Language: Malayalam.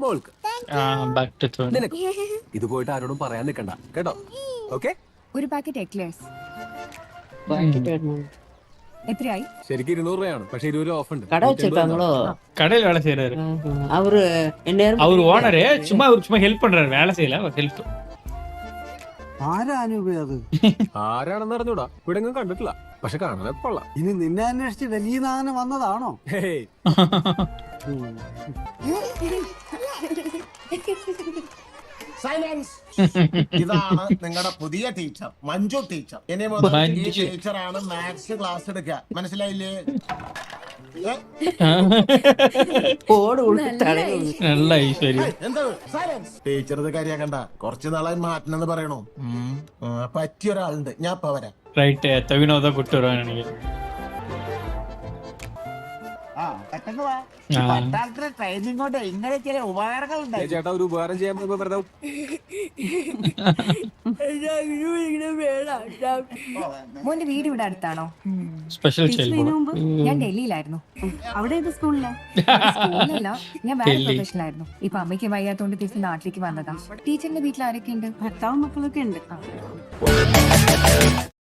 മോൾക്ക് back to third. നിനക്ക് ഇത് പോയിട്ട് ആരോടും പറയാൻ നിൽക്കണ്ട കേട്ടോ. ഓക്കെ, ഒരു പാക്കറ്റ് എക്ലേഴ്സ് എത്രയായി? ശരിക്കും 200 രൂപയാണ്, പക്ഷെ 20 രൂപ ഓഫ് ഉണ്ട്. கடை வச்சிருக்காங்களோ? கடையில் வேலை செய்யறாரு அவரு எந்நேரம் அவர் ஓனரு. சும்மா ஹெல்ப் பண்றாரு, வேலை செய்யல, ஹெல்ப். ആരാനുപയത്? ആരാണെന്ന് അറിഞ്ഞൂടാ, ഇവിടെ എങ്ങും കണ്ടിട്ടില്ല, പക്ഷെ കാണാനൊക്കെ കൊള്ളാം. ഇനി നിന്നെ അന്വേഷിച്ച് ഡൽഹിയിൽ നിന്ന് അങ്ങനെ വന്നതാണോ? Hey, silence. ഇതാണ് നിങ്ങളുടെ പുതിയ ടീച്ചർ, മഞ്ജു ടീച്ചർ. ഇനി മുതൽ ഈ ടീച്ചറാണ് മാത്സ് ക്ലാസ് എടുക്കുക, മനസ്സിലായില്ലേ? ഓട് ഉള്ളിൽ നല്ല ഐശ്വര്യം. എന്താ സൈലൻസ്? ടീച്ചർ ഇത് കാര്യാക്കണ്ട, കുറച്ച് നാളായി മാറ്റണമെന്ന് പറയണു. പറ്റിയ ഒരാളുണ്ട്, ഞാൻ ഇപ്പൊ വരാം. റൈറ്റ്, തവിനോദ കുട്ടുവരാൻ എനിക്ക്. പട്ടാളത്തിലെ ട്രെയിനിങ് കൊണ്ട് ഇങ്ങനെ ചില ഉപകാരങ്ങളുണ്ട്. ചേട്ടാ ഒരു ഉപകാരം ചെയ്യാൻ പോകുമ്പോ വെറുതെ മോന്റെ വീട് ഇവിടെ അടുത്താണോ? സ്പെഷ്യൽ ചെലവ്. ഞാൻ ഡൽഹിയിലായിരുന്നു. അവിടെ ഏത് സ്കൂളിലാ? സ്കൂളിലല്ല, ഞാൻ വേറെ പ്രൊഫഷനിലായിരുന്നു. ഇപ്പൊ അമ്മയ്ക്ക് വയ്യാത്തോണ്ട് തിരിച്ച് നാട്ടിലേക്ക് വന്നതാ. ടീച്ചറിന്റെ വീട്ടിൽ ആരൊക്കെ ഉണ്ട്? ഭർത്താവും മക്കളൊക്കെ ഉണ്ട്.